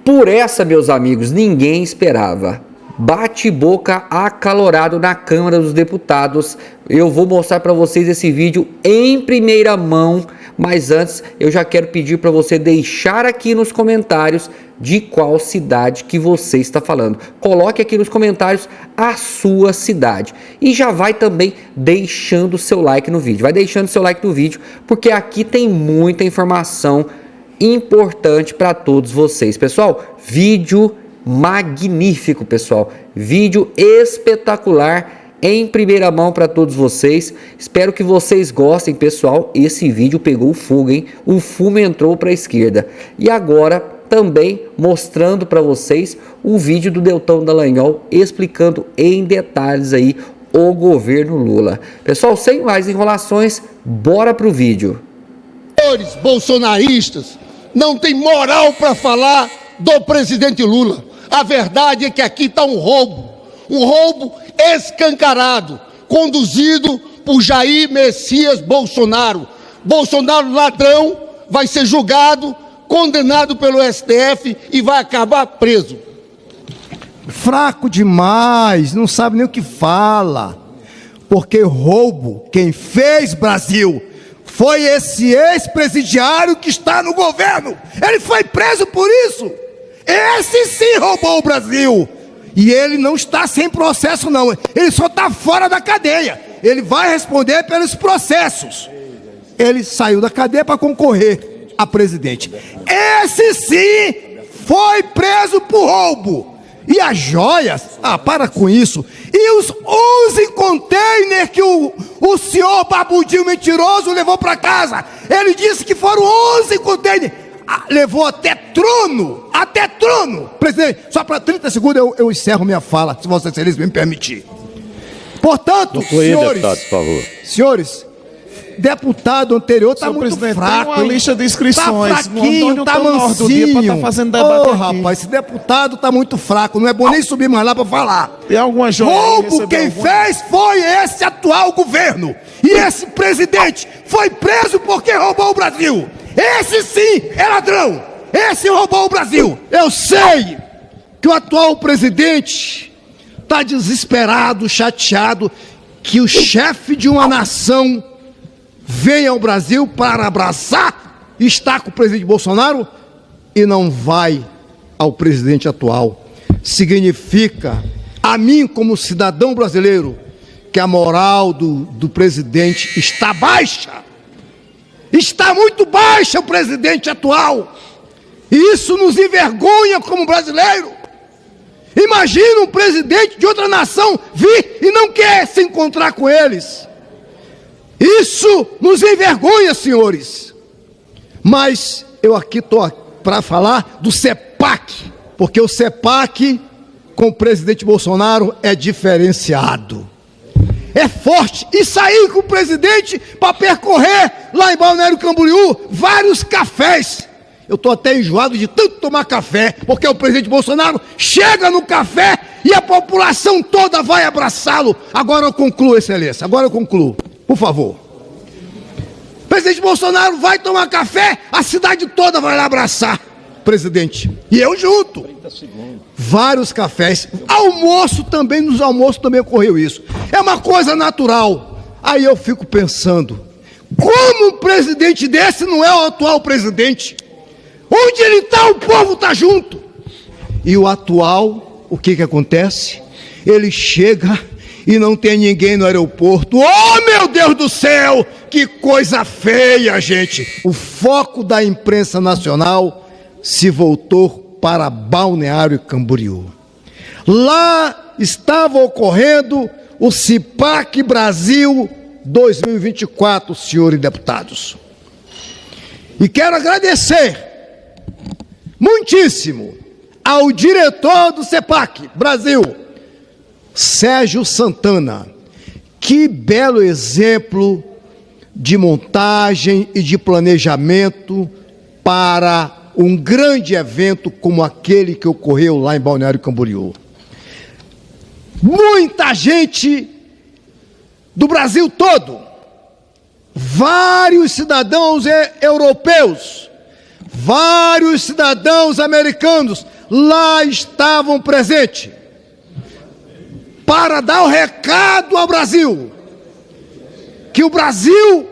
Por essa, meus amigos, ninguém esperava. Bate-boca acalorado na Câmara dos Deputados. Eu vou mostrar para vocês esse vídeo em primeira mão, mas antes eu já quero pedir para você deixar aqui nos comentários de qual cidade que você está falando. Coloque aqui nos comentários a sua cidade e já vai também deixando o seu like no vídeo. Vai deixando seu like no vídeo, porque aqui tem muita informação importante para todos vocês. Pessoal, vídeo magnífico, pessoal. Vídeo espetacular em primeira mão para todos vocês. Espero que vocês gostem, pessoal. Esse vídeo pegou fogo, hein? O fumo entrou para a esquerda. E agora também mostrando para vocês o vídeo do Deltan Dallagnol explicando em detalhes aí o governo Lula. Pessoal, sem mais enrolações, bora pro vídeo. Senhores bolsonaristas não tem moral para falar do presidente Lula. A verdade é que aqui está um roubo escancarado, conduzido por Jair Messias Bolsonaro. Bolsonaro ladrão, vai ser julgado, condenado pelo STF e vai acabar preso. Fraco demais, não sabe nem o que fala. Porque roubo, quem fez, Brasil, foi esse ex-presidiário que está no governo. Ele foi preso por isso. Esse sim roubou o Brasil. E ele não está sem processo não. Ele só está fora da cadeia. Ele vai responder pelos processos. Ele saiu da cadeia para concorrer a presidente. Esse sim foi preso por roubo. E as joias? Ah, para com isso. E os 11 containers que o senhor Babudinho mentiroso levou para casa. Ele disse que foram 11 containers. Ah, levou até trono. Até trono. Presidente, só para 30 segundos eu encerro minha fala, se Vossa Excelência me permitir. Portanto, senhores, deputado, por favor. Senhores, deputado anterior está muito fraco. Tem uma lista de inscrições. Tá fraquinho, tá mansinho. Tá fazendo debate aqui. Rapaz, esse deputado tá muito fraco. Não é bom nem subir mais lá para falar. Tem alguma joia? Roubo quem fez foi esse atual governo. E esse presidente foi preso porque roubou o Brasil. Esse sim é ladrão. Esse roubou o Brasil. Eu sei que o atual presidente está desesperado, chateado que o chefe de uma nação venha ao Brasil para abraçar e estar com o presidente Bolsonaro e não vai ao presidente atual. Significa, a mim como cidadão brasileiro, que a moral do presidente está baixa. Está muito baixa o presidente atual. E isso nos envergonha como brasileiro. Imagina um presidente de outra nação vir e não quer se encontrar com eles. Isso nos envergonha, senhores. Mas eu aqui estou para falar do CEPAC, porque o CEPAC com o presidente Bolsonaro é diferenciado. É forte. E sair com o presidente para percorrer lá em Balneário Camboriú vários cafés. Eu estou até enjoado de tanto tomar café, porque o presidente Bolsonaro chega no café e a população toda vai abraçá-lo. Agora eu concluo, excelência, agora eu concluo, por favor. O presidente Bolsonaro vai tomar café, a cidade toda vai lá abraçar o presidente. E eu junto. Vários cafés. Almoço também, nos almoços também ocorreu isso. É uma coisa natural. Aí eu fico pensando, como um presidente desse não é o atual presidente? Onde ele está, o povo está junto. E o atual, o que acontece? Ele chega e não tem ninguém no aeroporto. Oh, meu Deus do céu! Que coisa feia, gente! O foco da imprensa nacional se voltou para Balneário Camboriú. Lá estava ocorrendo o CIPAC Brasil 2024, senhores deputados. E quero agradecer muitíssimo ao diretor do CEPAC Brasil, Sérgio Santana. Que belo exemplo de montagem e de planejamento para um grande evento como aquele que ocorreu lá em Balneário Camboriú. Muita gente do Brasil todo, vários cidadãos europeus, vários cidadãos americanos lá estavam presentes para dar o recado ao Brasil, que o Brasil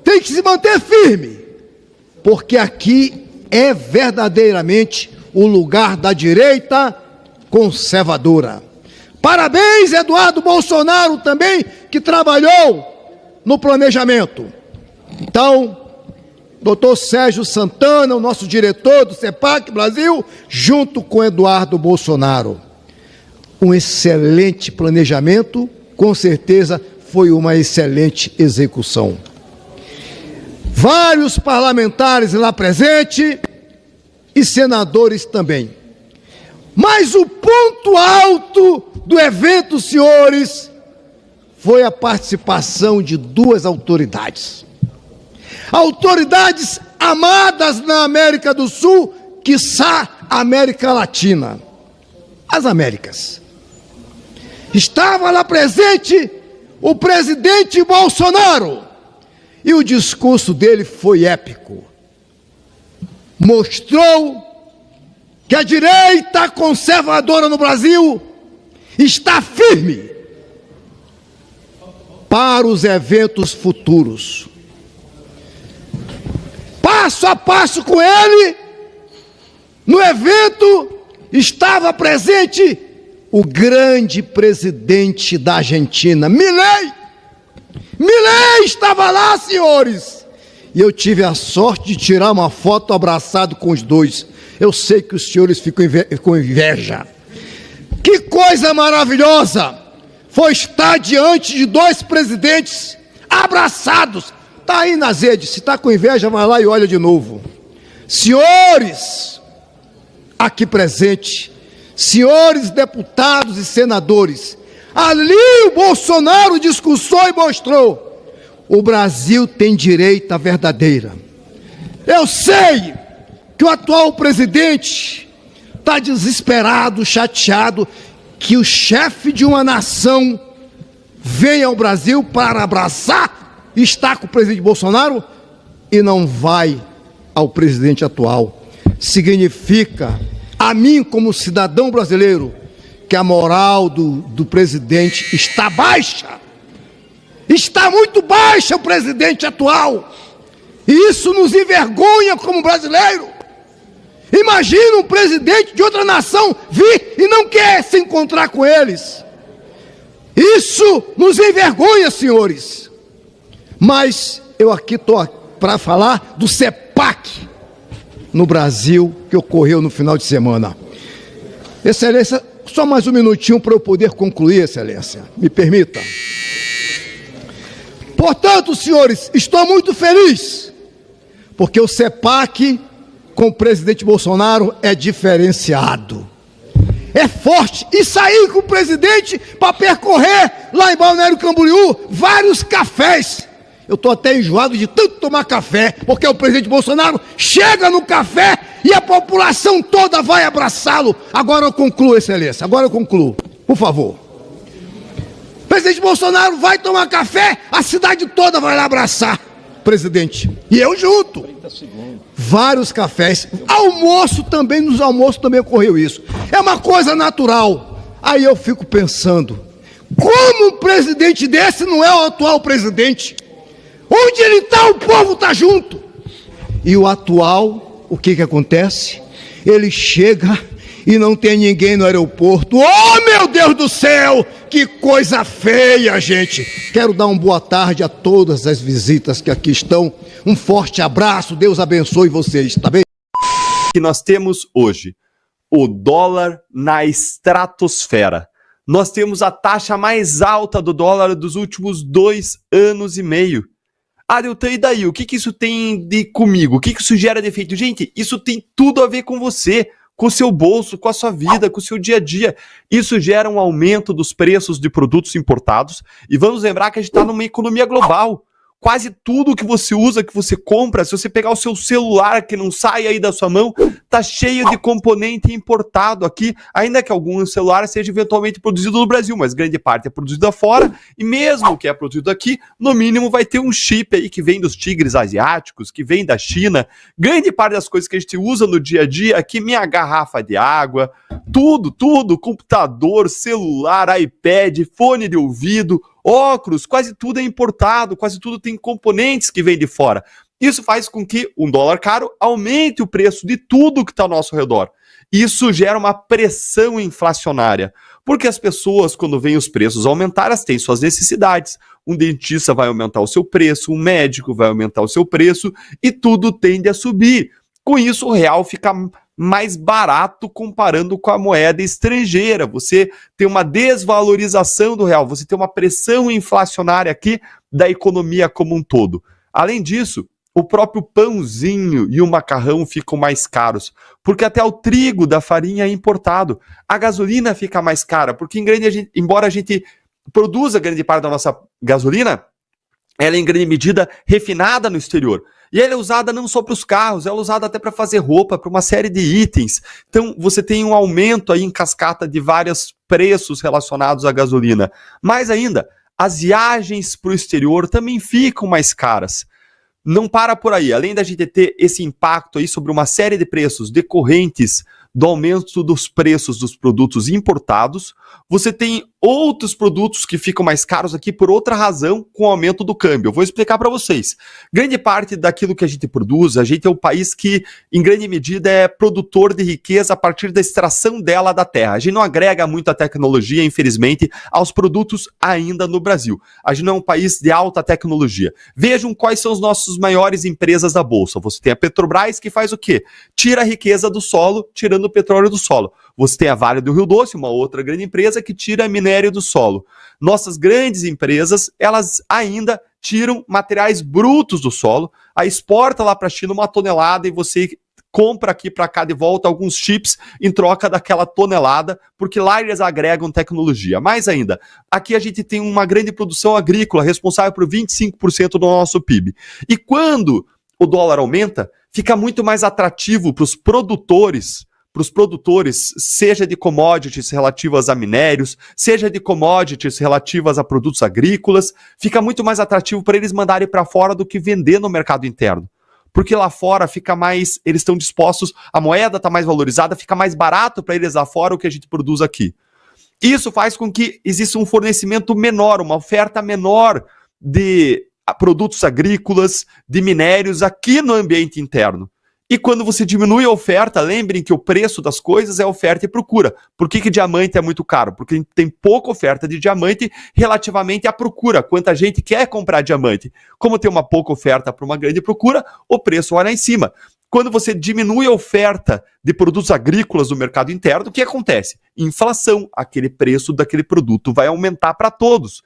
tem que se manter firme, porque aqui é verdadeiramente o lugar da direita conservadora. Parabéns, Eduardo Bolsonaro, também, que trabalhou no planejamento. Então, doutor Sérgio Santana, o nosso diretor do CEPAC Brasil, junto com Eduardo Bolsonaro. Um excelente planejamento, com certeza foi uma excelente execução. Vários parlamentares lá presentes e senadores também. Mas o ponto alto do evento, senhores, foi a participação de duas autoridades. Autoridades amadas na América do Sul, quiçá América Latina. As Américas. Estava lá presente o presidente Bolsonaro. E o discurso dele foi épico. Mostrou que a direita conservadora no Brasil está firme para os eventos futuros. Passo a passo com ele, no evento estava presente o grande presidente da Argentina, Milei. Milei estava lá, senhores. E eu tive a sorte de tirar uma foto abraçado com os dois. Eu sei que os senhores ficam com inveja. Que coisa maravilhosa foi estar diante de dois presidentes abraçados. Está aí nas redes, se está com inveja, vai lá e olha de novo. Senhores, aqui presentes, senhores deputados e senadores, ali o Bolsonaro discursou e mostrou: o Brasil tem direita verdadeira. Eu sei que o atual presidente está desesperado, chateado, que o chefe de uma nação venha ao Brasil para abraçar e estar com o presidente Bolsonaro e não vai ao presidente atual. Significa, a mim como cidadão brasileiro, que a moral do presidente está baixa. Está muito baixa o presidente atual. E isso nos envergonha como brasileiro. Imagina um presidente de outra nação vir e não quer se encontrar com eles. Isso nos envergonha, senhores. Mas eu aqui estou para falar do CEPAC no Brasil, que ocorreu no final de semana. Excelência, só mais um minutinho para eu poder concluir, Excelência. Me permita. Portanto, senhores, estou muito feliz, porque o CEPAC com o presidente Bolsonaro é diferenciado, é forte. E sair com o presidente para percorrer lá em Balneário Camboriú vários cafés. Eu estou até enjoado de tanto tomar café, porque o presidente Bolsonaro chega no café e a população toda vai abraçá-lo. Agora eu concluo, Excelência, agora eu concluo, por favor. O presidente Bolsonaro vai tomar café, a cidade toda vai lá abraçar o presidente. E eu junto. Vários cafés. Almoço também, nos almoços também ocorreu isso. É uma coisa natural. Aí eu fico pensando, como um presidente desse não é o atual presidente? Onde ele está, o povo está junto. E o atual, o que acontece? Ele chega e não tem ninguém no aeroporto. Oh, meu Deus do céu! Que coisa feia, gente! Quero dar uma boa tarde a todas as visitas que aqui estão. Um forte abraço, Deus abençoe vocês, tá bem? Que nós temos hoje o dólar na estratosfera. Nós temos a taxa mais alta do dólar dos últimos 2 anos e meio. Arilton, e daí? O que isso tem de comigo? O que isso gera de efeito? Gente, isso tem tudo a ver com você, com o seu bolso, com a sua vida, com o seu dia a dia. Isso gera um aumento dos preços de produtos importados. E vamos lembrar que a gente está numa economia global. Quase tudo que você usa, que você compra, se você pegar o seu celular que não sai aí da sua mão, tá cheio de componente importado aqui, ainda que algum celular seja eventualmente produzido no Brasil, mas grande parte é produzida fora, e mesmo o que é produzido aqui, no mínimo vai ter um chip aí que vem dos tigres asiáticos, que vem da China. Grande parte das coisas que a gente usa no dia a dia aqui, minha garrafa de água, tudo, computador, celular, iPad, fone de ouvido, óculos, quase tudo é importado, quase tudo tem componentes que vêm de fora. Isso faz com que um dólar caro aumente o preço de tudo que está ao nosso redor. Isso gera uma pressão inflacionária, porque as pessoas, quando veem os preços aumentar, elas têm suas necessidades. Um dentista vai aumentar o seu preço, um médico vai aumentar o seu preço, e tudo tende a subir. Com isso, o real fica mais barato comparando com a moeda estrangeira. Você tem uma desvalorização do real, você tem uma pressão inflacionária aqui da economia como um todo. Além disso, o próprio pãozinho e o macarrão ficam mais caros, porque até o trigo da farinha é importado. A gasolina fica mais cara, porque embora a gente produza grande parte da nossa gasolina, ela é em grande medida refinada no exterior. E ela é usada não só para os carros, ela é usada até para fazer roupa, para uma série de itens. Então você tem um aumento aí em cascata de vários preços relacionados à gasolina. Mais ainda, as viagens para o exterior também ficam mais caras. Não para por aí. Além da gente ter esse impacto aí sobre uma série de preços decorrentes do aumento dos preços dos produtos importados, você tem outros produtos que ficam mais caros aqui por outra razão, com o aumento do câmbio. Eu vou explicar para vocês. Grande parte daquilo que a gente produz, a gente é um país que, em grande medida, é produtor de riqueza a partir da extração dela da terra. A gente não agrega muita tecnologia, infelizmente, aos produtos ainda no Brasil. A gente não é um país de alta tecnologia. Vejam quais são as nossas maiores empresas da Bolsa. Você tem a Petrobras, que faz o quê? Tira a riqueza do solo, tirando o petróleo do solo. Você tem a Vale do Rio Doce, uma outra grande empresa que tira minério do solo. Nossas grandes empresas, elas ainda tiram materiais brutos do solo, a exporta lá para a China uma tonelada e você compra aqui para cá de volta alguns chips em troca daquela tonelada, porque lá eles agregam tecnologia. Mais ainda, aqui a gente tem uma grande produção agrícola responsável por 25% do nosso PIB. E quando o dólar aumenta, fica muito mais atrativo para os produtores, seja de commodities relativas a minérios, seja de commodities relativas a produtos agrícolas, fica muito mais atrativo para eles mandarem para fora do que vender no mercado interno. Porque lá fora fica mais, eles estão dispostos, a moeda está mais valorizada, fica mais barato para eles lá fora o que a gente produz aqui. Isso faz com que exista um fornecimento menor, uma oferta menor de produtos agrícolas, de minérios aqui no ambiente interno. E quando você diminui a oferta, lembrem que o preço das coisas é oferta e procura. Por que diamante é muito caro? Porque tem pouca oferta de diamante relativamente à procura. Quanta gente quer comprar diamante? Como tem uma pouca oferta para uma grande procura, o preço vai lá em cima. Quando você diminui a oferta de produtos agrícolas no mercado interno, o que acontece? Inflação. Aquele preço daquele produto vai aumentar para todos.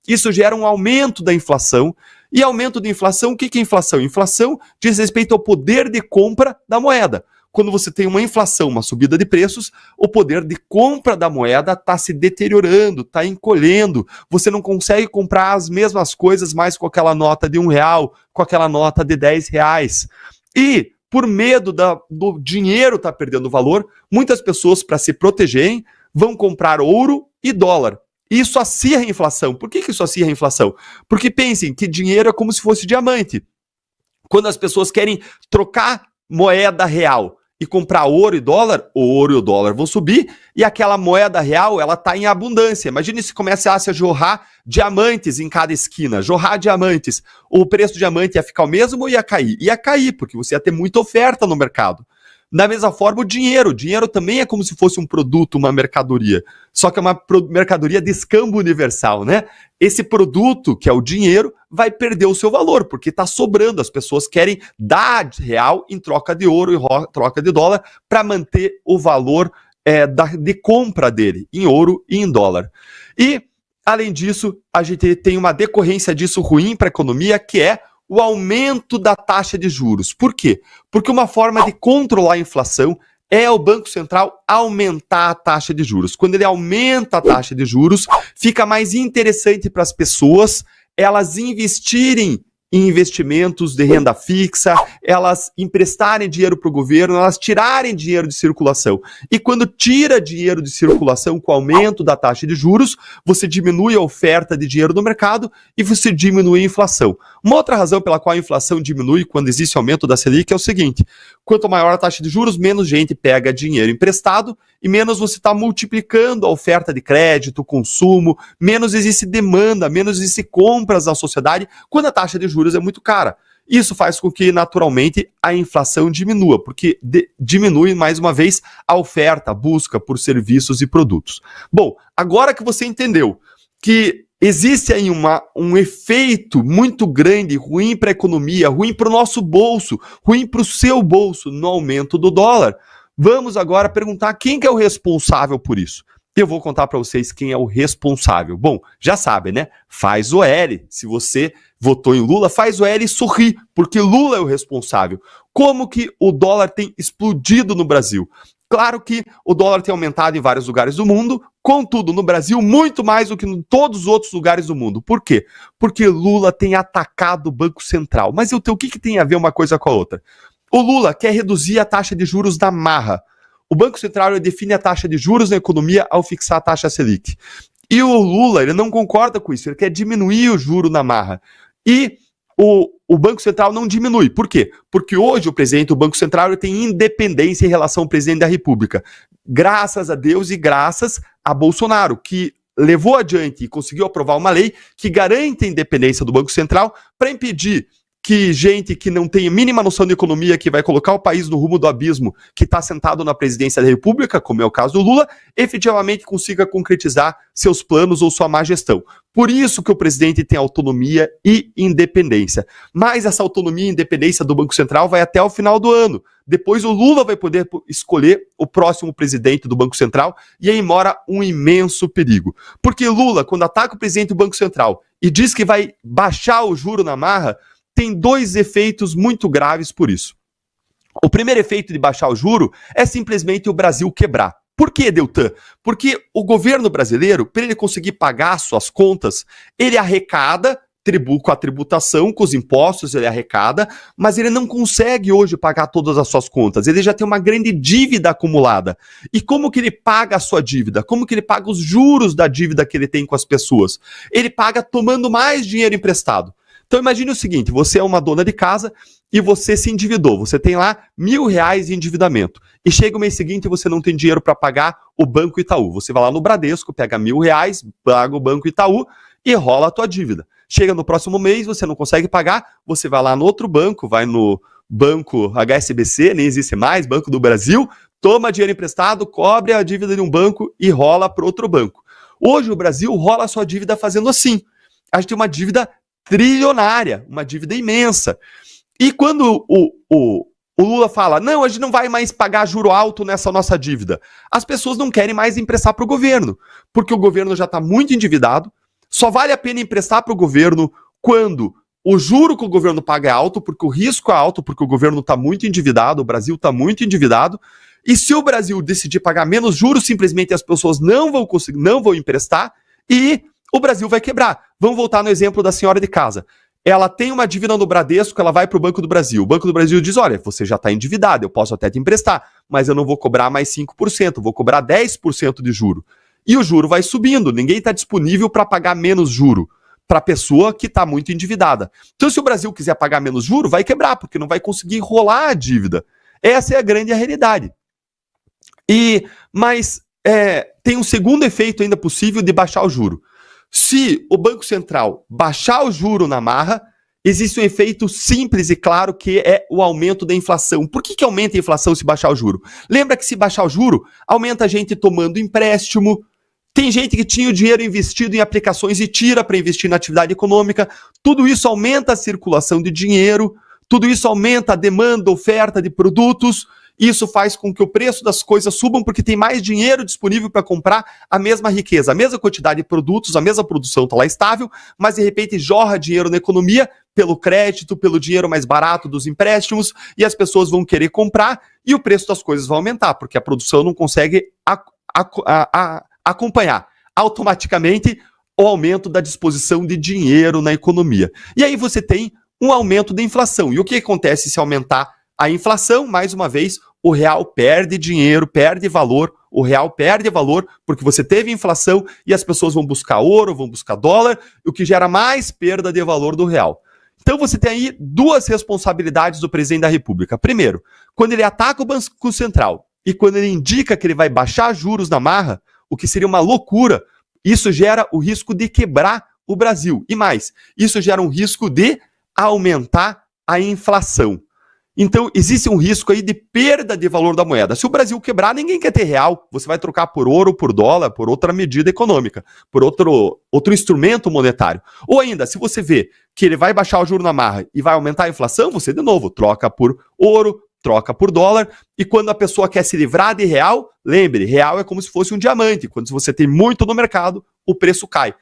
Isso gera um aumento da inflação. E aumento de inflação, o que é inflação? Inflação diz respeito ao poder de compra da moeda. Quando você tem uma inflação, uma subida de preços, o poder de compra da moeda está se deteriorando, está encolhendo. Você não consegue comprar as mesmas coisas mais com aquela nota de R$1, com aquela nota de R$10. E, por medo do dinheiro estar perdendo valor, muitas pessoas, para se protegerem, vão comprar ouro e dólar. Isso acirra a inflação. Por que isso acirra a inflação? Porque pensem que dinheiro é como se fosse diamante. Quando as pessoas querem trocar moeda real e comprar ouro e o ouro e o dólar vão subir e aquela moeda real, ela está em abundância. Imagine se começasse a jorrar diamantes em cada esquina, jorrar diamantes. O preço do diamante ia ficar o mesmo ou ia cair? Ia cair, porque você ia ter muita oferta no mercado. Da mesma forma, o dinheiro também é como se fosse um produto, uma mercadoria, só que é uma mercadoria de escambo universal, né? Esse produto, que é o dinheiro, vai perder o seu valor, porque está sobrando, as pessoas querem dar real em troca de ouro e troca de dólar para manter o valor de compra dele, em ouro e em dólar. E, além disso, a gente tem uma decorrência disso ruim para a economia, que é o aumento da taxa de juros. Por quê? Porque uma forma de controlar a inflação é o Banco Central aumentar a taxa de juros. Quando ele aumenta a taxa de juros, fica mais interessante para as pessoas elas investirem em investimentos de renda fixa, elas emprestarem dinheiro para o governo, elas tirarem dinheiro de circulação. E quando tira dinheiro de circulação com o aumento da taxa de juros, você diminui a oferta de dinheiro no mercado e você diminui a inflação. Uma outra razão pela qual a inflação diminui quando existe aumento da Selic é o seguinte: quanto maior a taxa de juros, menos gente pega dinheiro emprestado e menos você está multiplicando a oferta de crédito, consumo, menos existe demanda, menos existe compras da sociedade quando a taxa de juros é muito cara. Isso faz com que, naturalmente, a inflação diminua, porque diminui, mais uma vez, a oferta, a busca por serviços e produtos. Bom, agora que você entendeu que existe aí um efeito muito grande, ruim para a economia, ruim para o nosso bolso, ruim para o seu bolso no aumento do dólar, vamos agora perguntar quem que é o responsável por isso. Eu vou contar para vocês quem é o responsável. Bom, já sabem, né? Faz o L. Se você votou em Lula, faz o L e sorri, porque Lula é o responsável. Como que o dólar tem explodido no Brasil? Claro que o dólar tem aumentado em vários lugares do mundo, contudo, no Brasil, muito mais do que em todos os outros lugares do mundo. Por quê? Porque Lula tem atacado o Banco Central. Mas o que tem a ver uma coisa com a outra? O Lula quer reduzir a taxa de juros da marra. O Banco Central define a taxa de juros na economia ao fixar a taxa Selic. E o Lula ele não concorda com isso, ele quer diminuir o juro na marra. E o Banco Central não diminui. Por quê? Porque hoje o presidente do Banco Central ele tem independência em relação ao presidente da República. Graças a Deus e graças a Bolsonaro, que levou adiante e conseguiu aprovar uma lei que garante a independência do Banco Central para impedir que gente que não tem a mínima noção de economia, que vai colocar o país no rumo do abismo, que está sentado na presidência da República, como é o caso do Lula, efetivamente consiga concretizar seus planos ou sua má gestão. Por isso que o presidente tem autonomia e independência. Mas essa autonomia e independência do Banco Central vai até o final do ano. Depois o Lula vai poder escolher o próximo presidente do Banco Central e aí mora um imenso perigo. Porque Lula, quando ataca o presidente do Banco Central e diz que vai baixar o juro na marra, tem dois efeitos muito graves por isso. O primeiro efeito de baixar o juro é simplesmente o Brasil quebrar. Por que, Deltan? Porque o governo brasileiro, para ele conseguir pagar suas contas, ele arrecada com a tributação, com os impostos, ele arrecada, mas ele não consegue hoje pagar todas as suas contas. Ele já tem uma grande dívida acumulada. E como que ele paga a sua dívida? Como que ele paga os juros da dívida que ele tem com as pessoas? Ele paga tomando mais dinheiro emprestado. Então imagine o seguinte, você é uma dona de casa e você se endividou, você tem lá R$1.000 de endividamento e chega o mês seguinte e você não tem dinheiro para pagar o Banco Itaú. Você vai lá no Bradesco, pega R$1.000, paga o Banco Itaú e rola a tua dívida. Chega no próximo mês, você não consegue pagar, você vai lá no outro banco, vai no Banco HSBC, nem existe mais, Banco do Brasil, toma dinheiro emprestado, cobre a dívida de um banco e rola para outro banco. Hoje o Brasil rola a sua dívida fazendo assim. A gente tem uma dívida trilionária, uma dívida imensa. E quando o Lula fala, não, a gente não vai mais pagar juro alto nessa nossa dívida, as pessoas não querem mais emprestar para o governo, porque o governo já está muito endividado, só vale a pena emprestar para o governo quando o juro que o governo paga é alto, porque o risco é alto, porque o governo está muito endividado, o Brasil está muito endividado, e se o Brasil decidir pagar menos juros, simplesmente as pessoas não vão conseguir, não vão emprestar, e o Brasil vai quebrar. Vamos voltar no exemplo da senhora de casa. Ela tem uma dívida no Bradesco, ela vai para o Banco do Brasil. O Banco do Brasil diz, olha, você já está endividado, eu posso até te emprestar, mas eu não vou cobrar mais 5%, vou cobrar 10% de juro. E o juro vai subindo, ninguém está disponível para pagar menos juro para a pessoa que está muito endividada. Então, se o Brasil quiser pagar menos juro, vai quebrar, porque não vai conseguir rolar a dívida. Essa é a grande realidade. Mas tem um segundo efeito ainda possível de baixar o juro. Se o Banco Central baixar o juro na marra, existe um efeito simples e claro que é o aumento da inflação. Por que aumenta a inflação se baixar o juro? Lembra que se baixar o juro, aumenta a gente tomando empréstimo, tem gente que tinha o dinheiro investido em aplicações e tira para investir na atividade econômica, tudo isso aumenta a circulação de dinheiro, tudo isso aumenta a demanda, oferta de produtos. Isso faz com que o preço das coisas subam porque tem mais dinheiro disponível para comprar a mesma riqueza, a mesma quantidade de produtos, a mesma produção está lá estável, mas de repente jorra dinheiro na economia pelo crédito, pelo dinheiro mais barato dos empréstimos e as pessoas vão querer comprar e o preço das coisas vai aumentar porque a produção não consegue acompanhar automaticamente o aumento da disposição de dinheiro na economia. E aí você tem um aumento da inflação. E o que acontece se aumentar a inflação? Mais uma vez, o real perde dinheiro, perde valor, o real perde valor porque você teve inflação e as pessoas vão buscar ouro, vão buscar dólar, o que gera mais perda de valor do real. Então você tem aí duas responsabilidades do presidente da República. Primeiro, quando ele ataca o Banco Central e quando ele indica que ele vai baixar juros na marra, o que seria uma loucura, isso gera o risco de quebrar o Brasil. E mais, isso gera um risco de aumentar a inflação. Então, existe um risco aí de perda de valor da moeda. Se o Brasil quebrar, ninguém quer ter real. Você vai trocar por ouro, por dólar, por outra medida econômica, por outro instrumento monetário. Ou ainda, se você vê que ele vai baixar o juro na marra e vai aumentar a inflação, você, de novo, troca por ouro, troca por dólar. E quando a pessoa quer se livrar de real, lembre, real é como se fosse um diamante. Quando você tem muito no mercado, o preço cai.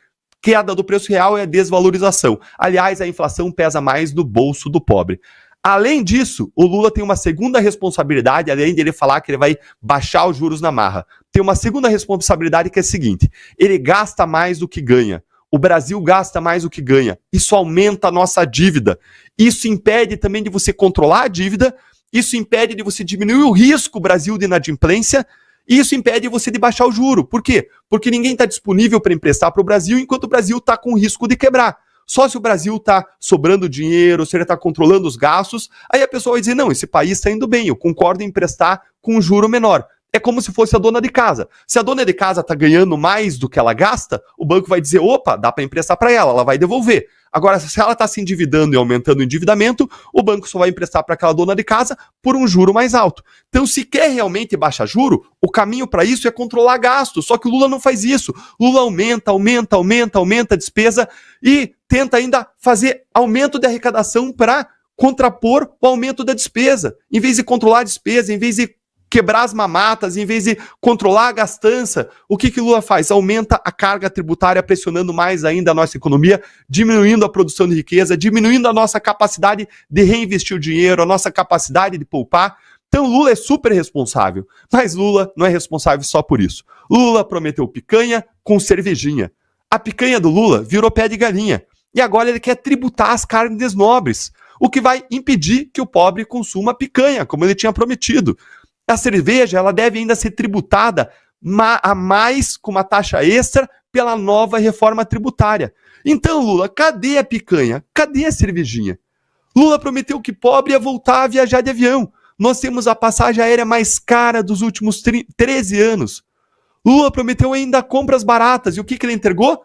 Queda do preço real é desvalorização. Aliás, a inflação pesa mais no bolso do pobre. Além disso, o Lula tem uma segunda responsabilidade, além de ele falar que ele vai baixar os juros na marra. Tem uma segunda responsabilidade que é a seguinte: ele gasta mais do que ganha. O Brasil gasta mais do que ganha. Isso aumenta a nossa dívida. Isso impede também de você controlar a dívida. Isso impede de você diminuir o risco, Brasil, de inadimplência. E isso impede você de baixar o juro. Por quê? Porque ninguém está disponível para emprestar para o Brasil, enquanto o Brasil está com risco de quebrar. Só se o Brasil está sobrando dinheiro, se ele está controlando os gastos, aí a pessoa vai dizer, não, esse país está indo bem, eu concordo em emprestar com um juro menor. É como se fosse a dona de casa. Se a dona de casa está ganhando mais do que ela gasta, o banco vai dizer, opa, dá para emprestar para ela vai devolver. Agora, se ela está se endividando e aumentando o endividamento, o banco só vai emprestar para aquela dona de casa por um juro mais alto. Então, se quer realmente baixar juro, o caminho para isso é controlar gastos. Só que o Lula não faz isso. Lula aumenta a despesa e tenta ainda fazer aumento de arrecadação para contrapor o aumento da despesa. Em vez de controlar a despesa, em vez de quebrar as mamatas, em vez de controlar a gastança, o que o Lula faz? Aumenta a carga tributária, pressionando mais ainda a nossa economia, diminuindo a produção de riqueza, diminuindo a nossa capacidade de reinvestir o dinheiro, a nossa capacidade de poupar. Então Lula é super responsável, mas Lula não é responsável só por isso. Lula prometeu picanha com cervejinha. A picanha do Lula virou pé de galinha. E agora ele quer tributar as carnes nobres, o que vai impedir que o pobre consuma picanha, como ele tinha prometido. A cerveja, ela deve ainda ser tributada a mais com uma taxa extra pela nova reforma tributária. Então, Lula, cadê a picanha? Cadê a cervejinha? Lula prometeu que pobre ia voltar a viajar de avião. Nós temos a passagem aérea mais cara dos últimos 13 anos. Lula prometeu ainda compras baratas. E o que ele entregou?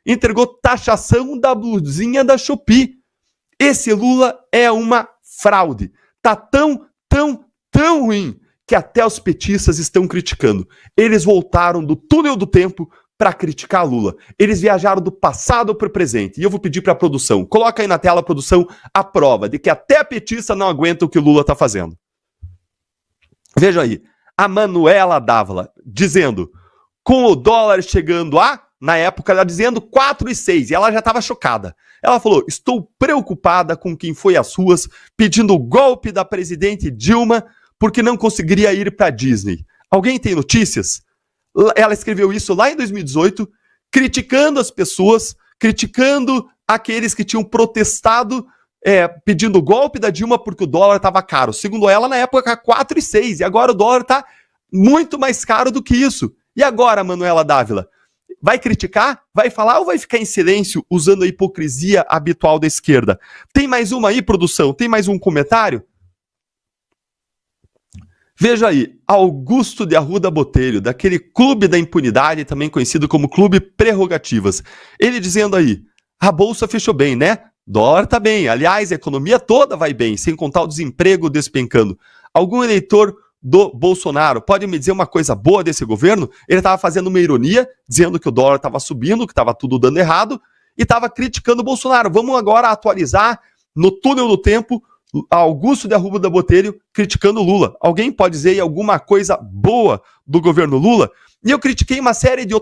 Entregou taxação da blusinha da Shopee. Esse Lula é uma fraude. Tá tão ruim que até os petistas estão criticando. Eles voltaram do túnel do tempo para criticar Lula. Eles viajaram do passado para o presente. E eu vou pedir para a produção, coloca aí na tela, produção, a prova de que até a petista não aguenta o que o Lula está fazendo. Veja aí, a Manuela Dávila dizendo, com o dólar chegando na época ela dizendo 4,6, e ela já estava chocada. Ela falou, estou preocupada com quem foi às ruas pedindo o golpe da presidente Dilma porque não conseguiria ir para Disney. Alguém tem notícias? Ela escreveu isso lá em 2018, criticando as pessoas, criticando aqueles que tinham protestado, pedindo o golpe da Dilma porque o dólar estava caro. Segundo ela, na época, 4,6, e agora o dólar está muito mais caro do que isso. E agora, Manuela Dávila? Vai criticar? Vai falar ou vai ficar em silêncio usando a hipocrisia habitual da esquerda? Tem mais uma aí, produção? Tem mais um comentário? Veja aí, Augusto de Arruda Botelho, daquele Clube da Impunidade, também conhecido como Clube Prerrogativas. Ele dizendo aí, a bolsa fechou bem, né? Dólar tá bem. Aliás, a economia toda vai bem, sem contar o desemprego despencando. Algum eleitor do Bolsonaro pode me dizer uma coisa boa desse governo? Ele estava fazendo uma ironia, dizendo que o dólar estava subindo, que estava tudo dando errado, e estava criticando o Bolsonaro. Vamos agora atualizar no túnel do tempo Augusto de Arruda Botelho criticando o Lula. Alguém pode dizer aí alguma coisa boa do governo Lula? E eu publiquei uma série de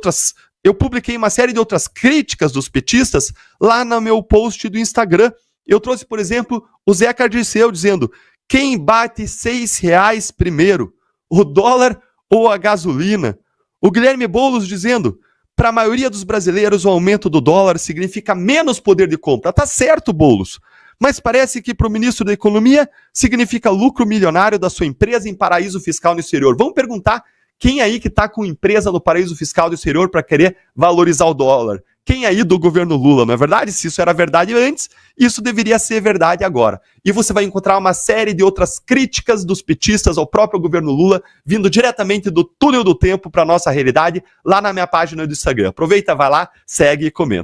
outras críticas dos petistas lá no meu post do Instagram. Eu trouxe, por exemplo, o Zeca Dirceu dizendo, quem bate R$6 primeiro, o dólar ou a gasolina? O Guilherme Boulos dizendo, para a maioria dos brasileiros o aumento do dólar significa menos poder de compra. Tá certo, Boulos. Mas parece que para o ministro da Economia significa lucro milionário da sua empresa em paraíso fiscal no exterior. Vamos perguntar quem aí que está com empresa no paraíso fiscal do exterior para querer valorizar o dólar? Quem aí do governo Lula, não é verdade? Se isso era verdade antes, isso deveria ser verdade agora. E você vai encontrar uma série de outras críticas dos petistas ao próprio governo Lula, vindo diretamente do túnel do tempo para a nossa realidade, lá na minha página do Instagram. Aproveita, vai lá, segue e comenta.